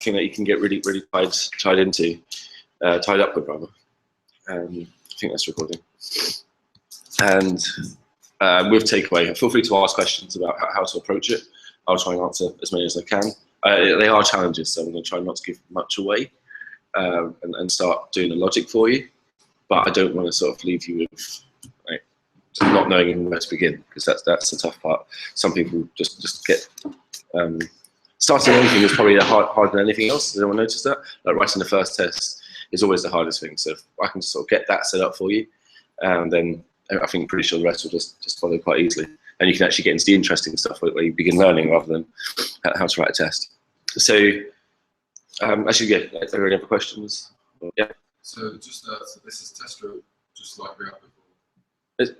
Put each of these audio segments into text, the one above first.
thing that you can get really tied up with, rather. I think that's recording. And with takeaway, feel free to ask questions about how to approach it. I'll try and answer as many as I can. They are challenges, so I'm going to try not to give much away and start doing the logic for you. But I don't want to sort of leave you with not knowing even where to begin, because that's the tough part. Some people just get starting anything is probably harder than anything else. Does anyone notice that? Like writing the first test is always the hardest thing. So if I can just sort of get that set up for you, then I think pretty sure the rest will just follow quite easily. And you can actually get into the interesting stuff where you begin learning rather than how to write a test. So actually, yeah, are there any other questions? Yeah. So just so this is test row, just like we had before.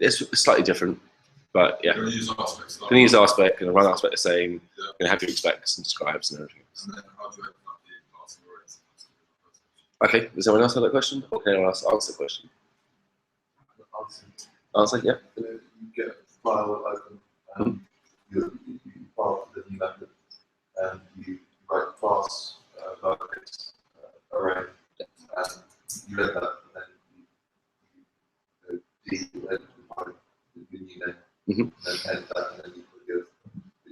It's slightly different, but yeah. You're going to use aspects. Going to use aspect, going to run aspect the same. Yeah. Going to have your expects and describes and everything. And then how do you open up the class and arrays? Okay. Does anyone else have that question? Okay, I'll answer the question. Answer, yeah. You get a file open, and you file the new method, and you write class lowercase array, and you read that, and then you define the new name, and then edit that, and then you put your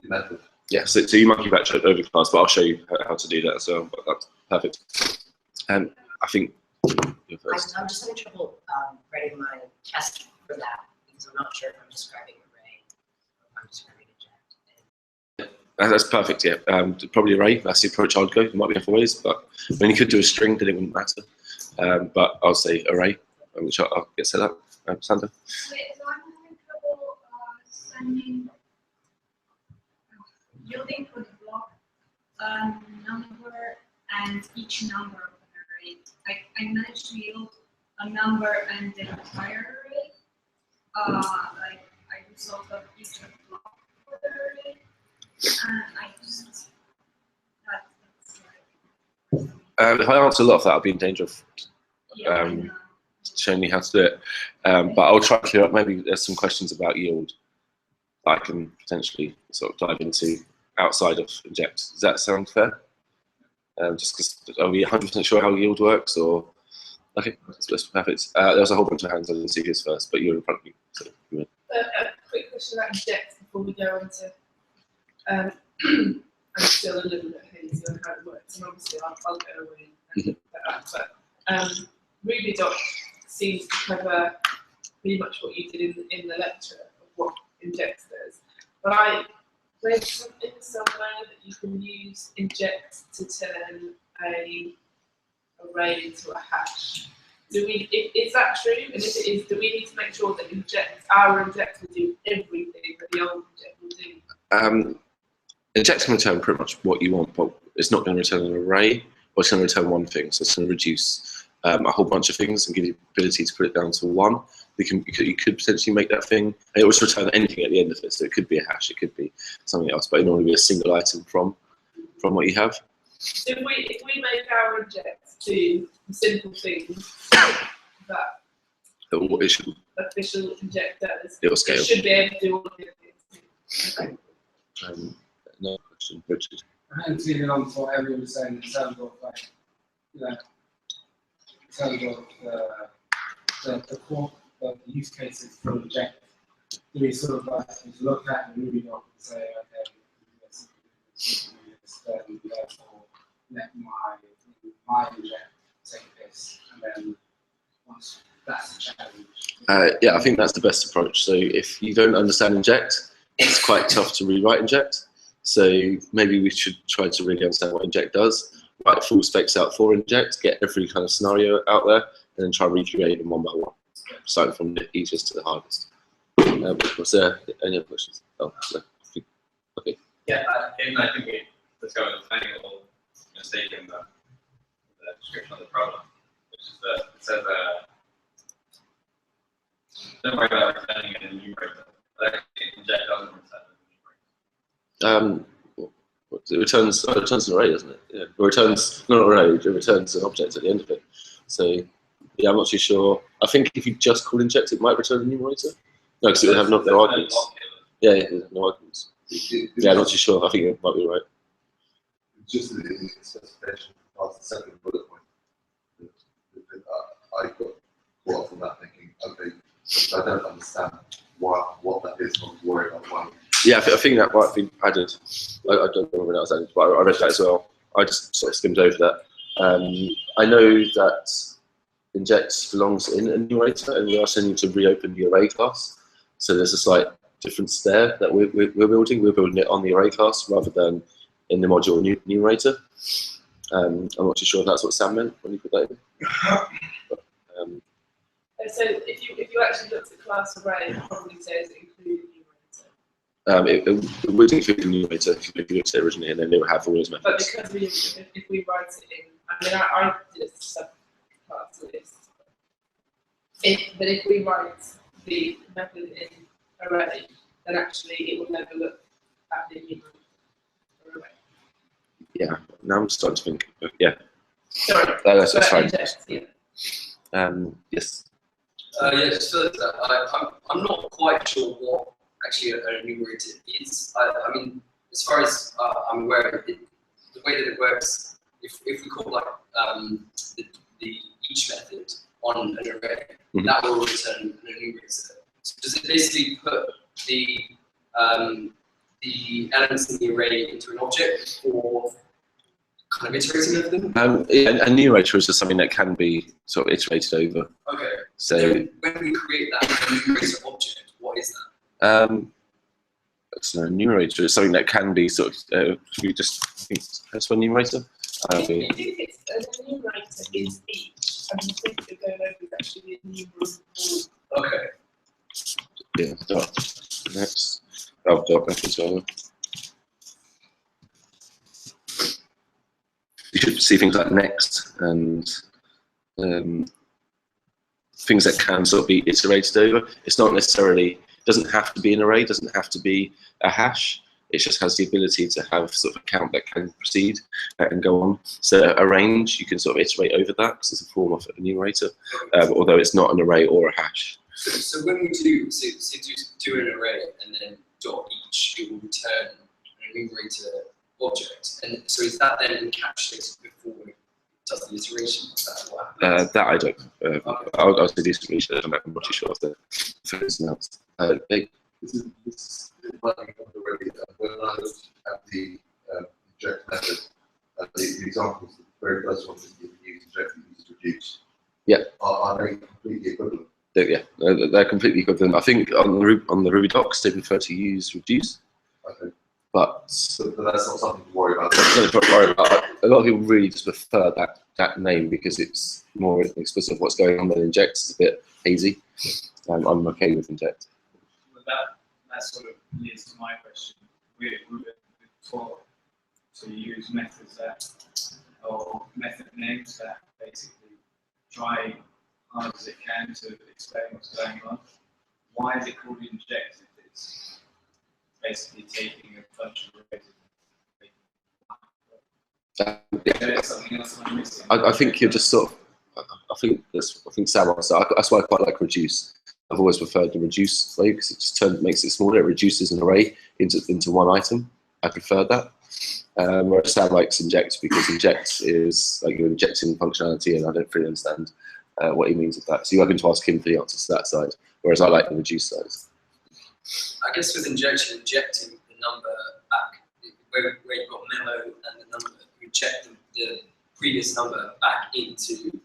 method. Yeah, so you monkey batch over class, but I'll show you how to do that as well. But that's perfect. And I think you're first. I'm just having trouble writing my test for that, because I'm not sure if I'm describing array or I'm describing inject. That's perfect, yeah. Probably array, that's the approach I'd go. There might be other ways, but when you could do a string, then it wouldn't matter. But I'll say array, which I'll get set up. Sandra? Wait, so I'm having trouble sending, yielding for the block number and each number of an array. I managed to yield a number and the entire array. Like I result of each of the block for the array. And I just, that's right. If I answer a lot of that, I'll be in danger of showing you how to do it. But I'll try to clear up. Maybe there's some questions about yield that I can potentially sort of dive into outside of inject. Does that sound fair? Just because are we 100% sure how yield works, or okay, that's perfect. There's a whole bunch of hands. I didn't see his first, but you're in front of me. So a quick question about inject before we go on to. I'm still a little bit hazy on how it works, and obviously I'll go away and look that up. But RubyDoc seems to cover pretty much what you did in the lecture of what inject does. But I read something somewhere that you can use inject to turn a array into a hash. Is that true? And if it is, do we need to make sure that our inject will do everything that the old inject will do? Inject's going to return pretty much what you want, but it's not going to return an array, or it's going to return one thing. So it's going to reduce a whole bunch of things and give you the ability to put it down to one. You could potentially make that thing, and it will return anything at the end of it. So it could be a hash, it could be something else, but it normally be a single item from what you have. So if we make our inject to simple things that official inject does, it will scale. It should be able to do all of the things. Okay. No question, Richard. I hadn't seen it on to what everyone was saying in terms of like, you know, in terms of the core of the use cases for inject. Do we sort of like look at the RubyDoc and say, okay, this, then therefore let my inject take this, and then once that's the challenge. Yeah, I think that's the best approach. So if you don't understand inject, it's quite tough to rewrite inject. So maybe we should try to really understand what inject does, write full specs out for inject, get every kind of scenario out there, and then try to recreate them one by one, starting from the easiest to the hardest. Was there any other questions? Oh, no. Okay. Yeah, I think we discovered a tiny little mistake in the description of the problem, which is that it says don't worry about returning an enumerator, but actually inject doesn't return an enumerator. It returns an array, doesn't it? Yeah. It returns not an array, it returns an object at the end of it. So yeah, I'm not too sure. I think if you just call inject, it might return a numerator. No, because it would have no arguments. Yeah, no arguments. Yeah, I'm not too sure. I think you might be right. just in the specification past the second bullet point, I got caught up on that thinking, okay, I don't understand what that is, not worry about why. Yeah, I think that might be added. I don't know when that was added, but I read that as well. I just sort of skimmed over that. I know that inject belongs in a numerator, and we also need to reopen the array class. So there's a slight difference there that we're building. We're building it on the array class rather than in the module numerator. I'm not too sure if that's what Sam meant when you put that in. But, So if you actually looked at class array, it probably says include numerator. it would include the numerator if you looked at it originally, and then they would have all those But methods. because if we write it in, I mean, I did a subclass list. But if we write the method in array, then actually it will never look at the numerator array. Yeah, now I'm starting to think. Yeah, Sorry, that's but fine. inject, yeah. Yes. Yeah, just further to that, I'm not quite sure what actually a numerator is. I mean, as far as I'm aware, the way that it works, if we call like the each method on an array, that will return an enumerator. So does it basically put the elements in the array into an object, or kind of iterating over them? Yeah, a numerator is just something that can be sort of iterated over. Okay. So then when we create that numerator object, what is that? so a numerator is something that can be sort of. Should we just think that's one numerator? I think it's an enumerator is each, and the thing that going over is actually enumerable. Okay. Yeah. Next. Oh, dot back as well. You should see things like next and things that can sort of be iterated over. It's not necessarily, doesn't have to be an array, doesn't have to be a hash. It just has the ability to have sort of a count that can proceed and go on. So a range, you can sort of iterate over that because it's a form of a numerator, although it's not an array or a hash. So when we do an array and then dot each, it will return an enumerator object. And so is that then encapsulated before it does the iteration? Is that what happens? That I don't. I'll say decent research on that. I'm not too sure if the figures announced. This is running on the way. When I looked at the inject method, the examples, the very first one is you use inject, you use reduce. Yeah. Are they completely equivalent? Yeah, they're completely equivalent. I think on the Ruby docs they prefer to use reduce. Okay. But But that's not something to worry about. that's nothing to worry about. A lot of people really just prefer that name because it's more explicit of what's going on than inject. It's a bit hazy. I'm okay with inject. But that sort of leads to my question. We're taught to use methods or method names that basically try hard as it can to explain what's going on. Why is it called inject if it's basically taking a bunch of arrays and Yeah. there's something else I'm missing? I think you're just sort of. I think Sam asked that. That's why I quite like reduce. I've always preferred the reduce way because it just makes it smaller. It reduces an array into one item. I prefer that. Whereas Sam likes inject because inject is like you're injecting functionality, and I don't really understand what he means with that. So you're going to ask him for the answers to that side. Whereas I like the reduce side. I guess with injection, injecting the number back, where you've got memo and the number, you inject the previous number back into the.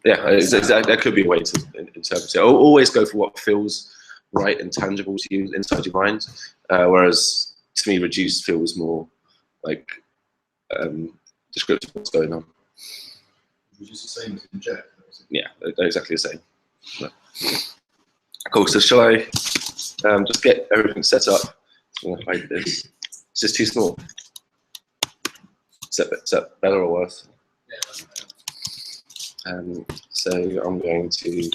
Yeah, that could be a way to interpret it. Always go for what feels right and tangible to you inside your mind. Whereas to me, reduce feels more like descriptive of what's going on. Reduce the same as inject. Yeah, they're exactly the same. But. Cool. So shall I just get everything set up? I'm going to hide this. It's just too small. Is that better or worse? So I'm going to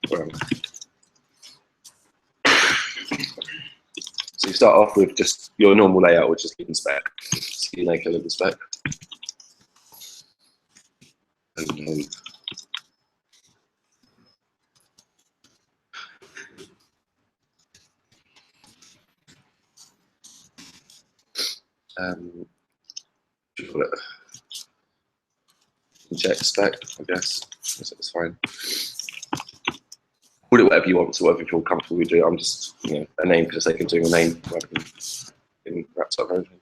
where am I? So you start off with just your normal layout, which is hidden spec. So you make a little spec. And then should we call it inject spec, I guess. That's fine. Call it whatever you want, so whatever you feel comfortable with do. I'm just, a name for the sake of doing a name rather than in wrapped up everything.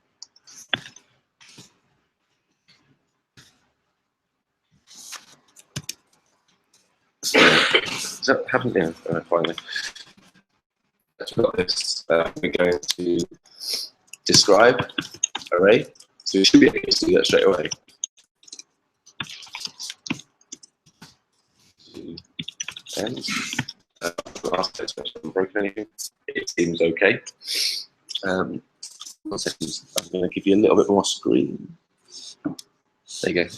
Does that happen? Yeah, finally. We've got this. We're going to describe array. So we should be able to do that straight away. And last expression, I haven't broken anything. It seems okay. 1 second. I'm going to give you a little bit more screen. There you go.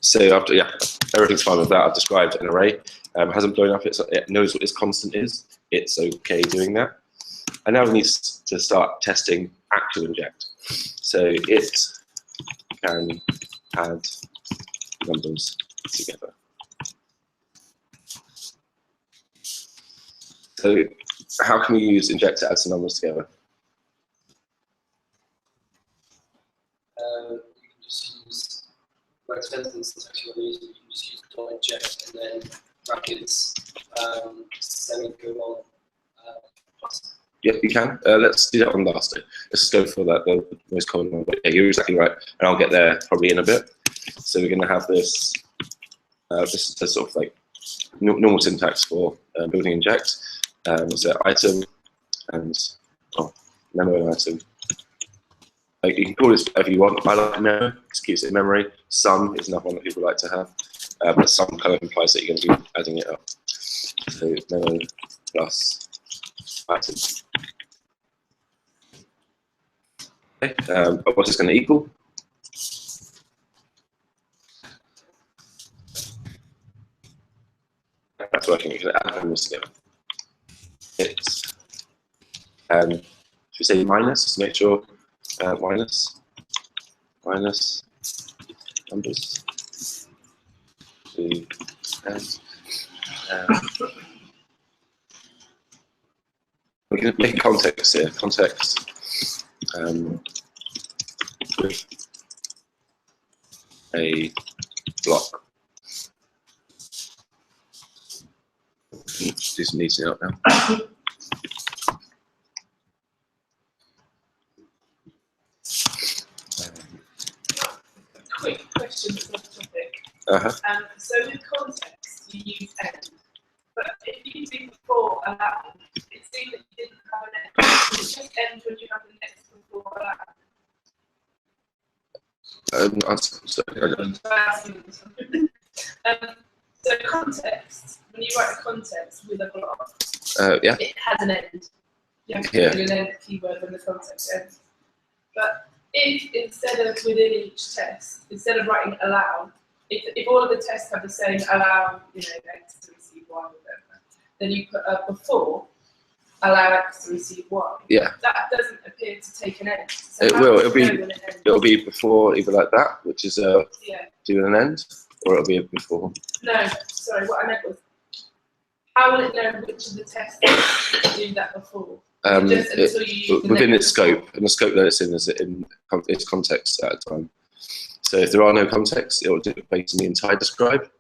So after, everything's fine with that. I've described an array. Hasn't blown up. It knows what its constant is. It's okay doing that. And now we need to start testing actual inject. So it can add numbers together. So how can we use inject to add some numbers together? You can just use, well, it depends on the syntax you want to use, but you can just use dot inject and then brackets, semicolon, plus. Yeah, you can. Let's do that one last. Let's go for that, the most common one. But yeah, you're exactly right, and I'll get there probably in a bit. So we're going to have this. This is the sort of like normal syntax for building inject. So item and memo and item. Like you can call this whatever you want. I like memo, it keeps it in memory. Sum is another one that people like to have, but sum kind of implies that you're going to be adding it up. So memo plus item. Okay, but what is going to equal? That's working. You can add numbers together. It's should we say minus? Just make sure minus numbers to add. We can make a context here. Context with a block. Do some neating up now. Quick question that's off topic. So with context, you use end, but if you do before allow, it seems that you didn't have an end. It's just end when you have the next before allow. So context, when you write a context with a block, it has an end. You have to put in an end keyword when the context ends. But if instead of within each test, instead of writing allow, if all of the tests have the same allow, X to receive Y or whatever, then you put a before allow X to receive Y. Yeah. That doesn't appear to take an end. So it will. It'll be before either like that, which is doing an end, or it'll be before. No, sorry. What I meant was, how will it know which of the tests do that before? Within its scope, and the scope that it's in is in its context at a time. So if there are no contexts, it will do it based on the entire describe.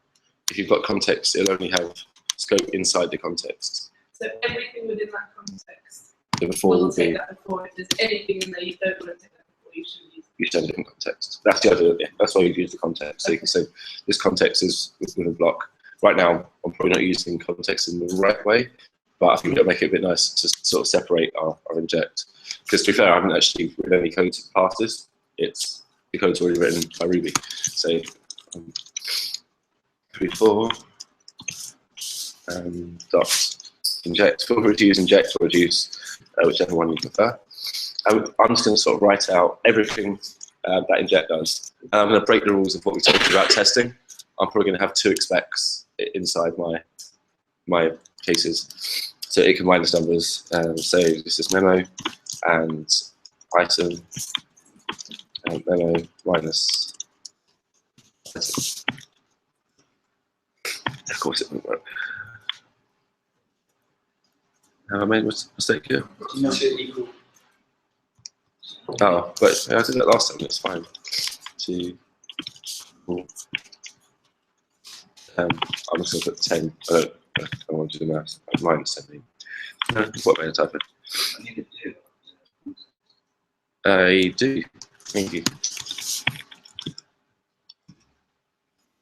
If you've got context, it'll only have scope inside the context. So everything within that context. The before will be. That before. If there's anything in there you don't want to take that before, you should use it. You should have a different context. That's the idea. Yeah. That's why you use the context. So you can say this context is within a block. Right now, I'm probably not using context in the right way, but I think it'll make it a bit nice to sort of separate our inject. Because to be fair, I haven't actually written any code to pass this. The code's already written by Ruby. So 3.4 dot inject. Feel free to use inject or reduce, whichever one you prefer. I'm just going to sort of write out everything that inject does. And I'm going to break the rules of what we talked about testing. I'm probably going to have 2 expects inside my cases. So it combines numbers. So this is memo and item, and memo minus item. Of course it won't work. Have I made a mistake here? Should equal. Oh, but I did that last time. It's fine. 2, 4. I'm just going to put 10. I don't want to do the maths. Minus 10. What am I type it? I do. Thank you.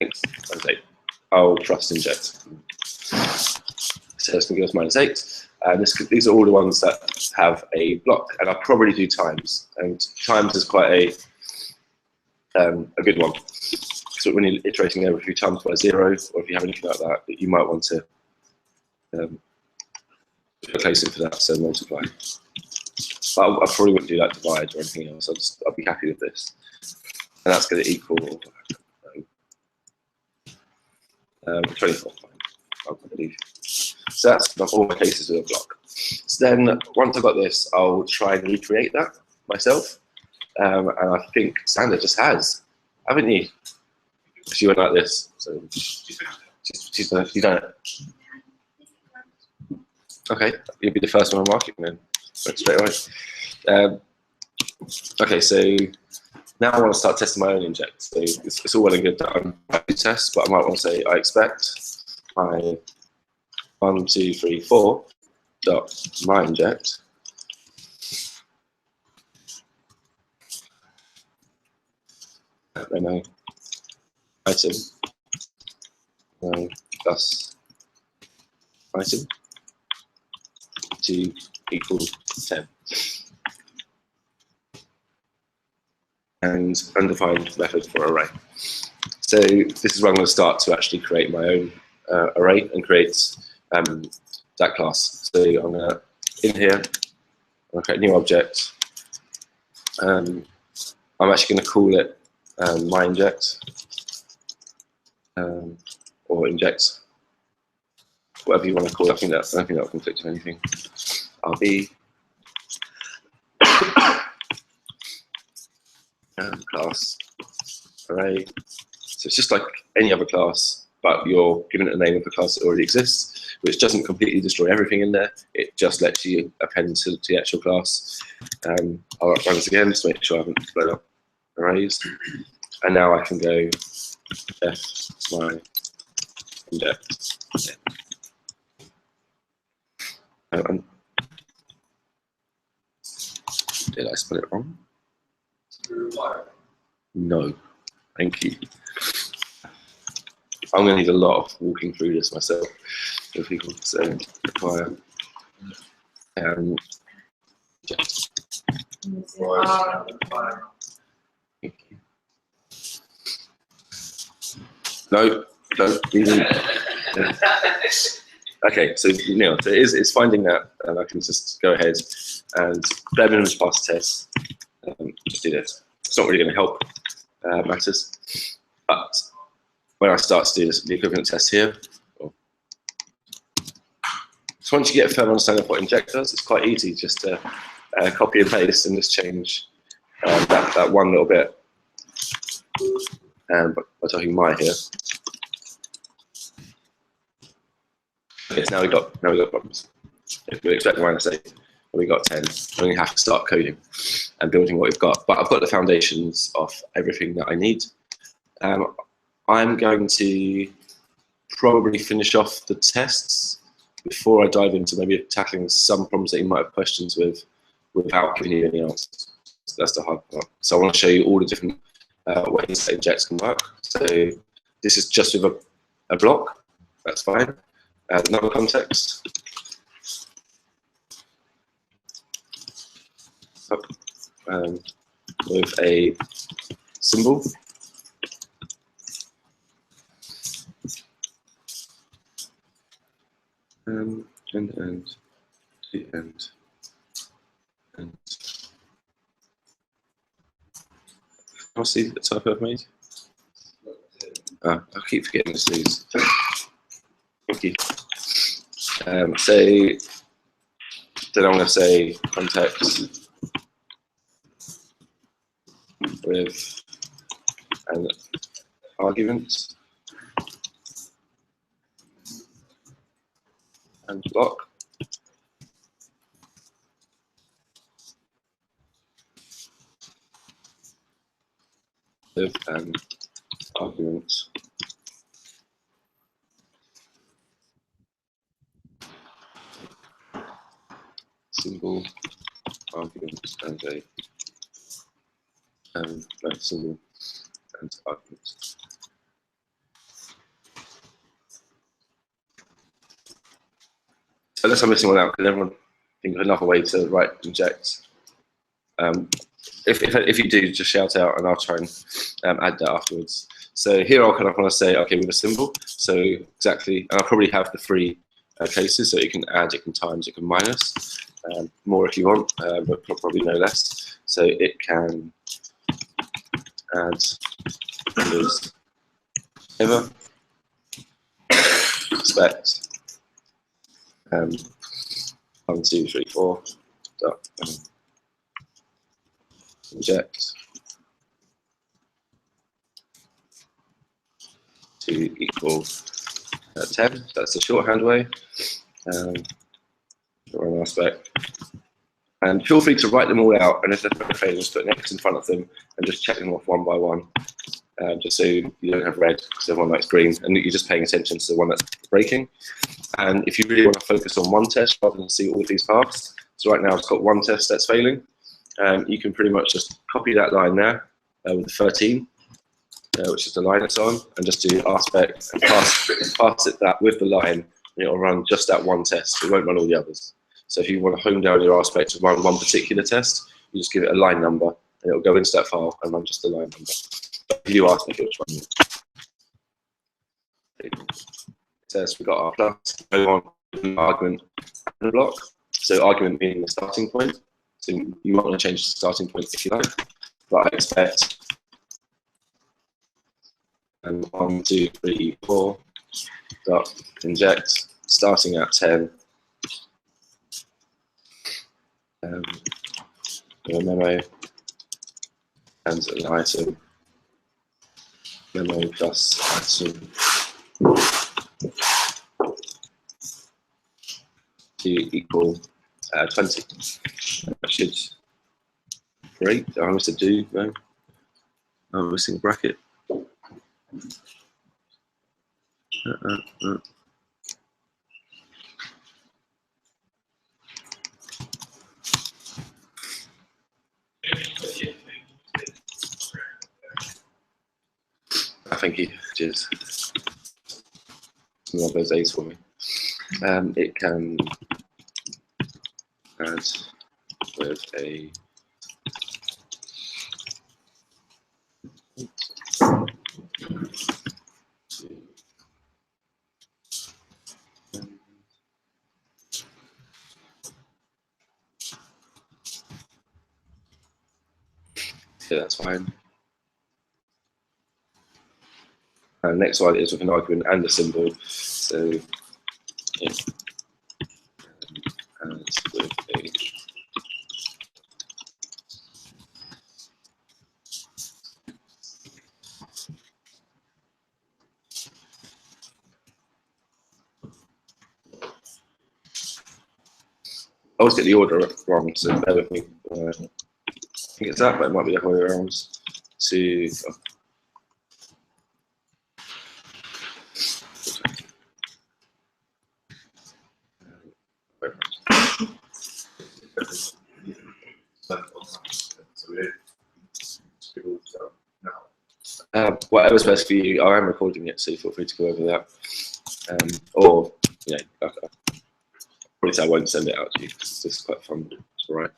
Thanks. -8. I'll trust inject. So it's going to give us -8. And these are all the ones that have a block, and I'll probably do times. And times is quite a good one. So when you're iterating over a few times by 0, or if you have anything like that, you might want to replace it for that, so multiply. But I probably wouldn't do that divide or anything else. I'll be happy with this, and that's going to equal 24. I believe. So that's all my cases with a block. So then once I've got this, I'll try and recreate that myself. And I think Sandra just has, haven't you? She went like this, so she's done it. Okay, you'll be the first one I'm marking then, straight away. Okay, so now I want to start testing my own inject. So it's all well and good that I'm happy to test, but I might want to say I expect my 1, 2, 3, 4 dot my inject then item plus item to equal 10. And undefined method for array. So this is where I'm going to start to actually create my own array and create that class. So I'm going to, in here, I'm going to create a new object. I'm actually going to call it my inject or inject, whatever you want to call it. I don't think that will conflict with anything. RB class array. So it's just like any other class, but you're giving it a name of a class that already exists, which doesn't completely destroy everything in there. It just lets you append to the actual class. I'll run this again just to make sure I haven't blown up arrays. And now I can go F my inject. Did I spell it wrong? No, thank you. I'm going to need a lot of walking through this myself with people. So require inject. Thank you. No, don't even. Okay, so Neil, so it's finding that, and I can just go ahead and bare minimum pass test. Just do this. It's not really going to help matters, but when I start to do this, the equivalent test here. So once you get a firm understanding of what inject does, it's quite easy just to copy and paste and just change that one little bit. But by talking my here. Yes, now we got problems. If we expect -8, we got 10. We have to start coding and building what we've got. But I've got the foundations of everything that I need. I'm going to probably finish off the tests before I dive into maybe tackling some problems that you might have questions with without giving you any answers. So that's the hard part. So I want to show you all the different ways that injects can work. So this is just with a block. That's fine. Another context. With a symbol. And the end. And I'll see the type I've made. I keep forgetting to snooze. Thank you. So then I'm going to say context with an argument and block. with arguments. Symbol, arguments, and a no, symbol and arguments. Unless I'm missing one out, can everyone think of another way to write inject? If you do, just shout out and I'll try and add that afterwards. So here I'll kind of want to say, okay, with a symbol. So exactly, and I'll probably have the three cases, so you can add, it can times, it can minus. More if you want, but probably no less. So it can add numbers ever, expect, 1, 2, 3, 4, dot, inject to equal 10. That's the shorthand way. One aspect. And feel free to write them all out, and if they're failing, just put an X in front of them and just check them off one by one, just so you don't have red because everyone likes green, and you're just paying attention to the one that's breaking. And if you really want to focus on one test rather than see all of these paths, so right now I've got one test that's failing, you can pretty much just copy that line there with the 13, which is the line it's on, and just do aspect and pass it that with the line, and it'll run just that one test. It won't run all the others. So if you want to hone down your aspect to run one particular test, you just give it a line number, and it'll go into that file and run just the line number. But if you ask me which one, it says we've got our plus, go on, argument, and block. So argument being the starting point. So you might want to change the starting point if you like. But I expect 1, 2, 3, 4 dot inject starting at 10. A memo and an item. Memo plus item to equal 20. I should break. I must have do. No, I'm missing a bracket. Thank you. Cheers. Some of those A's for me. It can add with a yeah, that's fine. And next one is with an argument and a symbol. So yeah. And with a I always get the order wrong, so bear with me. I think it's that, but it might be the other way around. To whatever's best for you. I am recording it, so feel free to go over that. Or you know, probably say I won't send it out to you because it's quite fun. It's all right.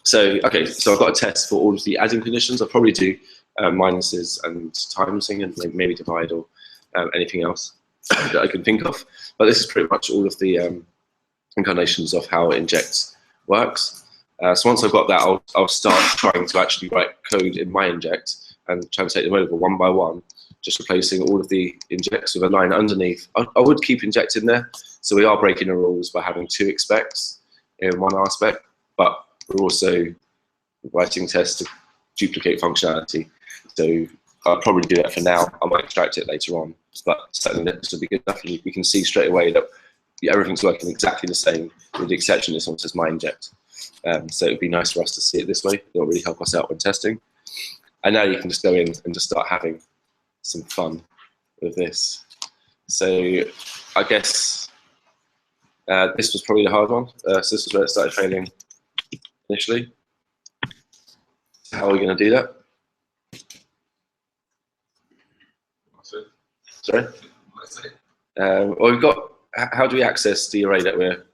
So okay, so I've got a test for all of the adding conditions. I'll probably do minuses and timesing and maybe divide or anything else that I can think of. But this is pretty much all of the incarnations of how inject works. So once I've got that, I'll start trying to actually write code in my inject and try to take them over one by one, just replacing all of the injects with a line underneath. I would keep inject in there, so we are breaking the rules by having 2 expects in one aspect, but we're also writing tests to duplicate functionality. So I'll probably do that for now. I might extract it later on, but certainly this will be good enough. We can see straight away that everything's working exactly the same, with the exception this one says my inject. So it would be nice for us to see it this way. It'll really help us out when testing. And now you can just go in and just start having some fun with this. So I guess this was probably the hard one. So this is where it started failing initially. How are we going to do that? Sorry? Well, we've got, how do we access the array that we're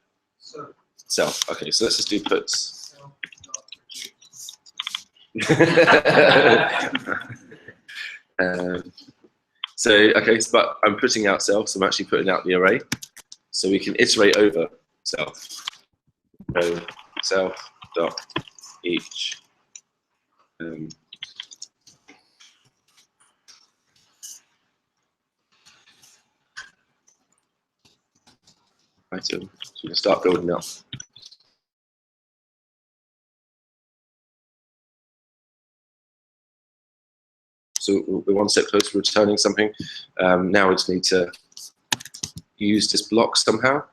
self? Okay, so let's just do puts. Okay, but I'm putting out self, so I'm actually putting out the array. So we can iterate over self. So self dot each. Item. So we can start building up. So we're one step closer to returning something. Now we just need to use this block somehow.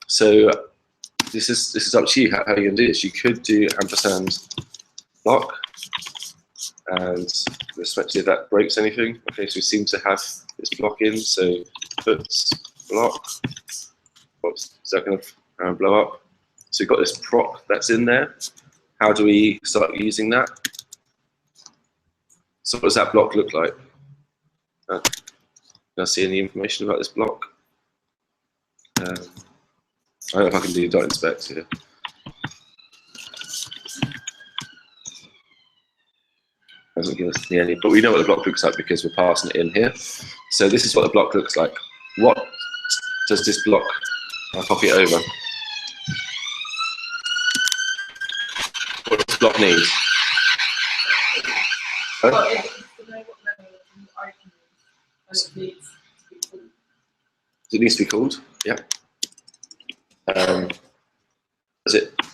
So this is up to you how you're going to do this. You could do ampersand block, and let's see if that breaks anything. Okay, so we seem to have this block in. So puts block. Oops, is that going to blow up? So we've got this prop that's in there. How do we start using that? So what does that block look like? Can I see any information about this block? I don't know if I can do dot inspect here. Doesn't give us any, but we know what the block looks like because we're passing it in here. So this is what the block looks like. What does this block? I'll copy it over. What does this block need? Well, it's to know what level the item is, and it needs to be called. It needs to be called. Yeah.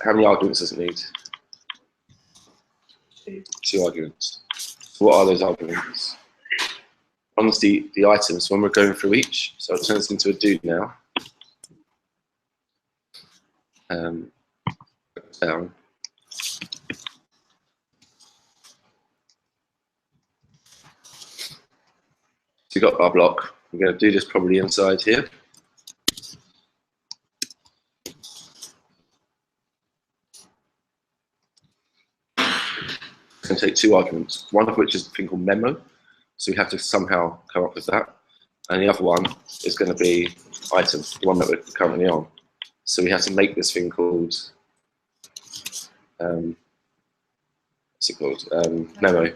How many arguments does it need? Two arguments. So what are those arguments? One's the items when we're going through each. So it turns into a do now. Down. So we've got our block. We're going to do this probably inside here. It's going to take two arguments, one of which is a thing called memo. So we have to somehow come up with that. And the other one is going to be item, the one that we're currently on. So we have to make this thing called, what's it called? Memo.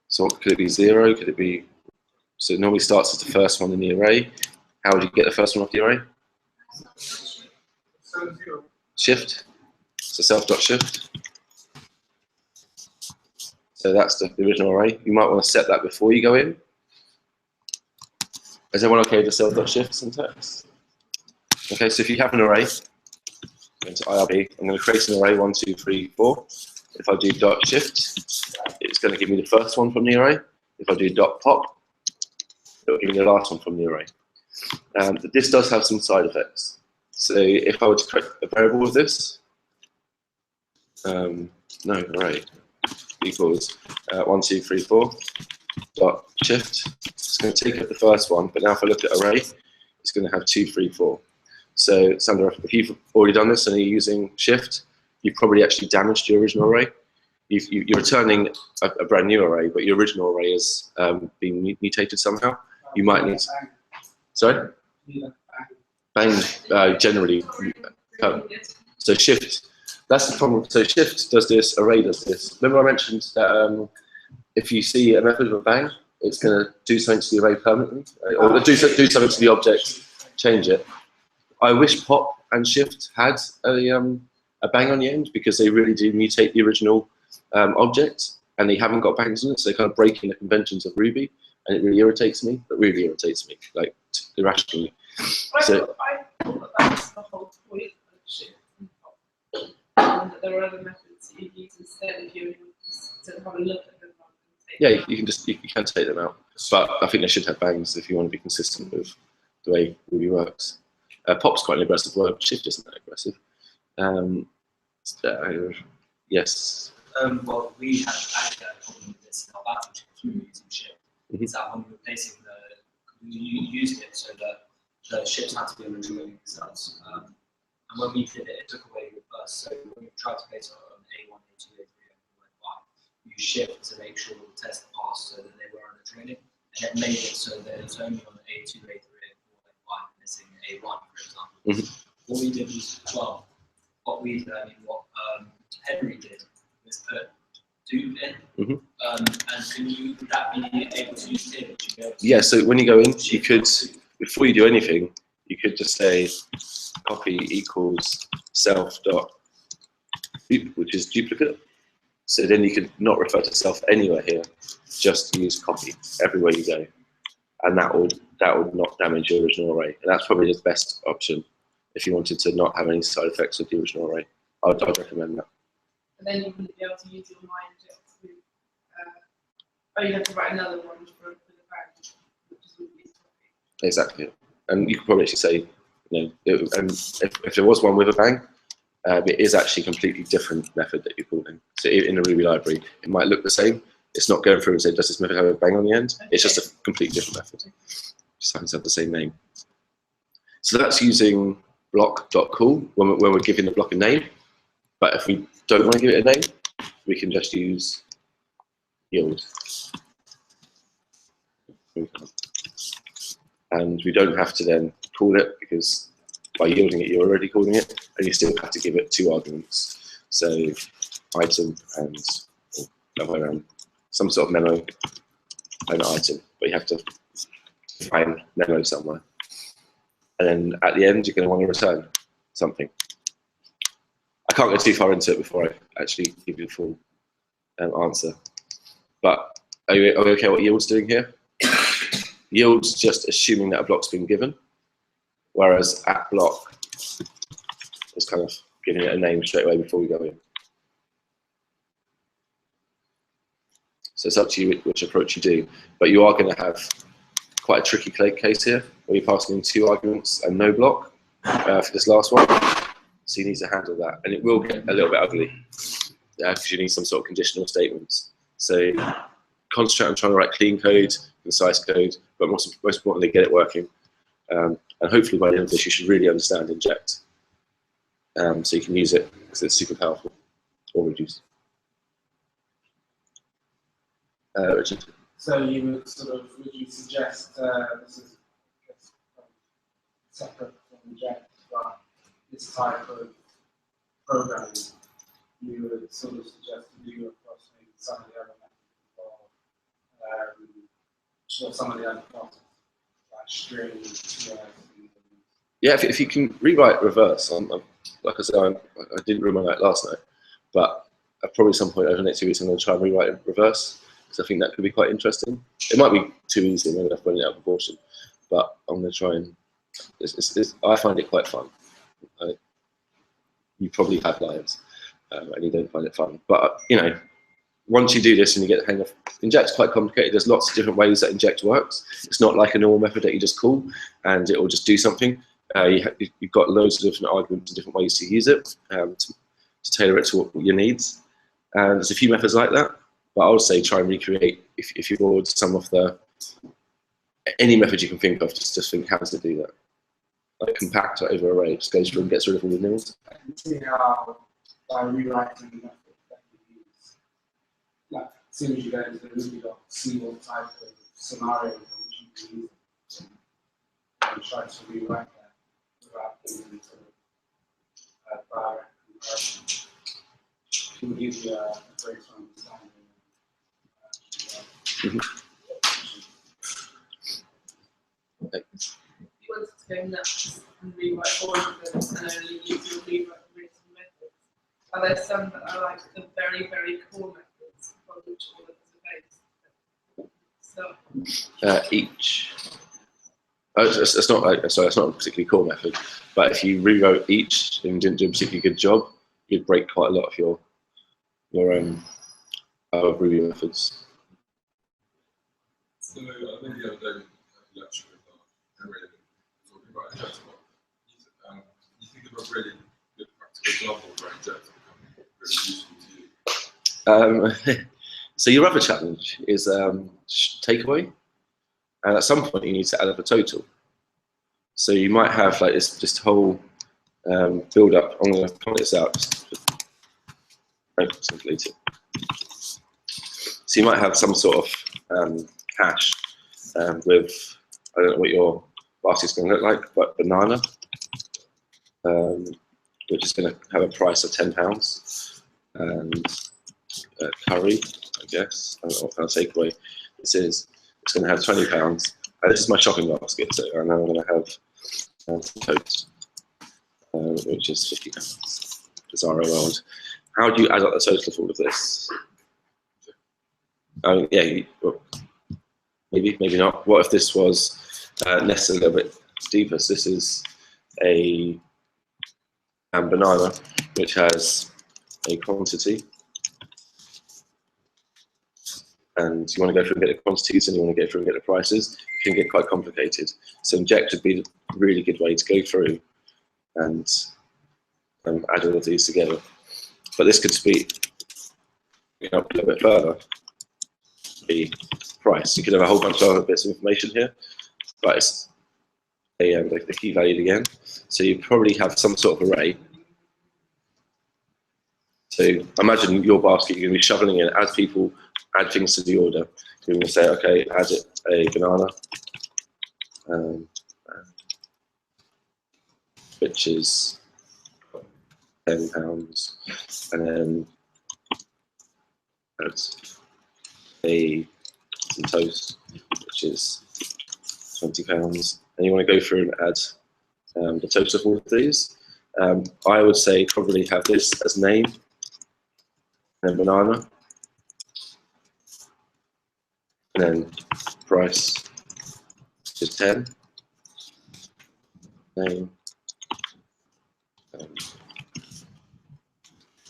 So could it be 0? Could it be, so it normally starts as the first one in the array. How would you get the first one off the array? Shift. So self.shift. So that's the original array. You might want to set that before you go in. Is everyone okay with the self.shift syntax? Okay, so if you have an array, go into IRB, I'm going to create an array 1, 2, 3, 4. If I do dot shift, it's going to give me the first one from the array. If I do dot pop, it will give me the last one from the array. But this does have some side effects. So if I were to create a variable with this, array equals 1, 2, 3, 4 dot shift. It's going to take up the first one, but now if I look at array, it's going to have 2, 3, 4. So Sandra, if you've already done this and you're using shift, you've probably actually damaged your original array. You're returning a brand new array, but your original array is being mutated somehow. You might need. Sorry. Bang generally. So shift. That's the problem. So shift does this. Array does this. Remember I mentioned that if you see a method of a bang, it's going to do something to the array permanently, or do something to the object, change it. I wish pop and shift had a bang on the end because they really do mutate the original object, and they haven't got bangs in it, so they kind of break in the conventions of Ruby, and it really irritates me. Like irrationally. I thought that was the whole point of shift and pop. And that there are other methods that you use instead if you to have a look at them. Yeah, you can take them out, but I think they should have bangs if you want to be consistent with the way Ruby works. Pop's quite an aggressive word. Shift isn't that aggressive. Yes. Well, we have had a problem with this namespace in our batch through using shift. Mhm. Is that when we're replacing using it so that the shifts had to be on the drawing themselves. And when we did it, it took away reverse. So when we tried to place it on A1, A2, A3, A4, A5, you shift to make sure the test passed so that they were on the training. And it made it so that it's only on A2, A3, A4, A5, missing A1, for example. Mhm. What we did was, well, what Henry did was put dupe in. Mhm. And would that be able to use here? Would you be able to Yeah, so when you go in, you could, before you do anything, you could just say copy equals self dot dupe, which is duplicate. So then you could not refer to self anywhere here, just use copy everywhere you go. And that would not damage your original array. And that's probably the best option if you wanted to not have any side effects with the original array. I'd recommend that. And then you wouldn't be able to use your inject to, oh, you have to write another one for the bag, which is what you Exactly. And you could probably actually say, you know, and if there was one with a bang, it is actually a completely different method that you're calling. So in a Ruby library, it might look the same. It's not going through and saying, does this method have a bang on the end? It's just a completely different method. Just happens to have the same name. So that's using block.call when we're giving the block a name. But if we don't want to give it a name, we can just use yield. And we don't have to then call it, because by yielding it, you're already calling it, and you still have to give it 2 arguments. So item and some sort of memo and item, but you have to find memo somewhere. And then at the end, you're going to want to return something. I can't go too far into it before I actually give you the full answer. But are we okay what yield's doing here? Yield's just assuming that a block's been given, whereas at block is kind of giving it a name straight away before we go in. So it's up to you which approach you do, but you are going to have quite a tricky case here, where you're passing in 2 arguments and no block for this last one. So you need to handle that, and it will get a little bit ugly because you need some sort of conditional statements. So concentrate on trying to write clean code, concise code, but most importantly, get it working. And hopefully by the end of this, you should really understand inject, so you can use it because it's super powerful, or reduce. Richard? So you would would you suggest this is separate from inject, but this type of programming, you would sort of suggest to do across maybe some of the other methods, or some of the other classes, like string, Yeah, if you can rewrite reverse, like I said, I didn't remember that last night, but at probably some point over the next 2 weeks, I'm going to try and rewrite in reverse, because I think that could be quite interesting. It might be too easy, maybe I've run it out of proportion, but I'm going to try and, I find it quite fun. You probably have lives, and you don't find it fun. But, you know, once you do this and you get the hang of, inject's quite complicated. There's lots of different ways that inject works. It's not like a normal method that you just call and it will just do something. You've got loads of different arguments and different ways to use it, to tailor it to what your needs. And there's a few methods like that, but I would say try and recreate, if you're bored, some of any method you can think of, just think how to do that. Like compact over array, just goes through and gets rid of all the nils. I can see how by rewriting the method that you use, like as soon as you go into the Ruby.c, see what type of scenario in which you can use it, and try to rewrite that without getting into direct comparison. It will give you a greater understanding. If you wanted to go nuts and rewrite all of them and only use your rewrite written methods, are there some that are like the very, very core methods on which all of them are based? So Each. Oh, it's not like, sorry, it's not a particularly core method, but if you rewrote each and didn't do a particularly good job, you'd break quite a lot of your Ruby methods. So I think the other day, lecture with Henry, talking about inject a lot. You think of a really good practical example where inject become really useful to you? So your other challenge is takeaway, and at some point you need to add up a total. So you might have like this whole build up. I'm going to point this out. Delete it. So you might have some sort of hash with, I don't know what your basket's going to look like, but banana, which is going to have a price of £10, and curry, I guess. I don't know what kind of takeaway this is. It's going to have £20. This is my shopping basket, so I know I'm going to have some toast, which is £50. Bizarro world. How do you add up the total of all of this? Yeah, well, maybe not. What if this was nested a little bit deeper? So this is a banana, which has a quantity, and you want to go through and get the quantities, and you want to go through and get the prices. It can get quite complicated. So inject would be a really good way to go through and add all of these together. But this could speed up a little bit further. The price. You could have a whole bunch of other bits of information here, but it's the key value again. So you probably have some sort of array. So imagine your basket, you're going to be shoveling in as people add things to the order. You're going to say, okay, add a banana, which is £10, and then add some toast, which is £20, and you want to go through and add the total of all of these. I would say probably have this as name, and then banana, and then price, which is 10, name,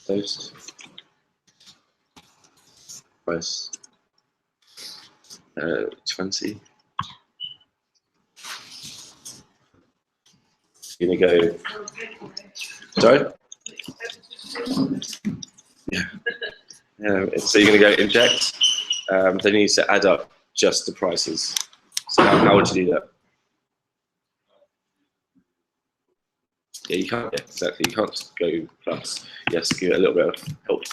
toast, price, 20. You're gonna go. Sorry. Yeah. So you're gonna go inject. Then you need to add up just the prices. So how would you do that? Yeah, you can't. Yeah, exactly. You can't go plus. Yes, give it a little bit of help,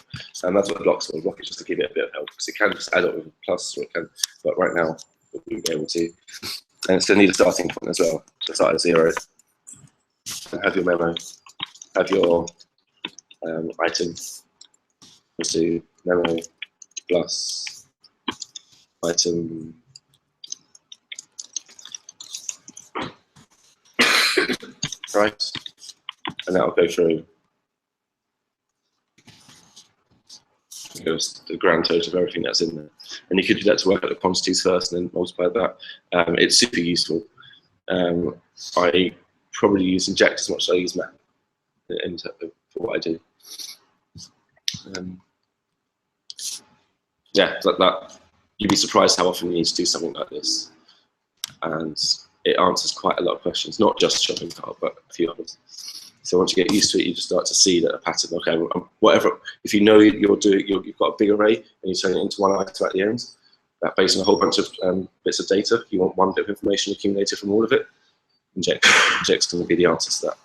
and that's what blocks will block it, just to give it a bit of help, because it can just add up with a plus, or it can. But right now, we won't be able to. And it's going to need a starting point as well. So start at 0. Have your memo. Have your item. Let's do memo plus item. Price. And that will go through. It goes the grand total of everything that's in there. And you could do that to work out the quantities first and then multiply that. It's super useful. I probably use inject as much as I use map for what I do. Yeah, like that. You'd be surprised how often you need to do something like this. And it answers quite a lot of questions, not just shopping cart, but a few others. So once you get used to it, you just start to see that a pattern. Okay, whatever. If you know you've got a big array and you turn it into one item at the end, that based on a whole bunch of bits of data, you want one bit of information accumulated from all of it. Inject's going to be the answer to that.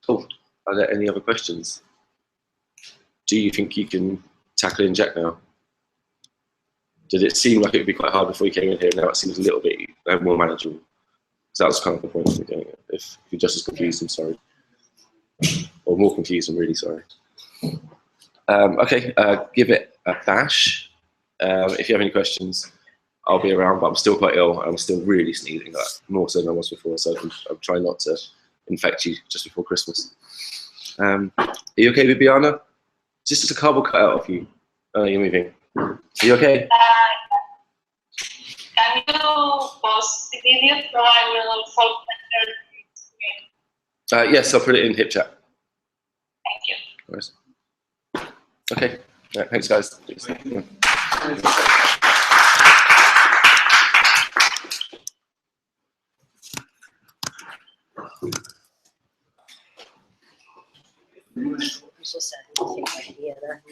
Cool. Are there any other questions? Do you think you can tackle inject now? Did it seem like it would be quite hard before you came in here? Now it seems a little bit more manageable. So that was kind of the point of me doing it. If you're just as confused, I'm sorry. Or more confused, I'm really sorry. Okay, give it a bash. If you have any questions, I'll be around, but I'm still quite ill. I'm still really sneezing, like, more so than I was before, so I'm trying not to infect you just before Christmas. Are you okay, Bibiana? Just a cardboard cut out of you. Oh, you're moving. Are you okay? Can you post the video so I will solve the Yes, I'll put it in hip chat. Thank you. No worries. Okay. Right, thanks, guys. It's just a idea there.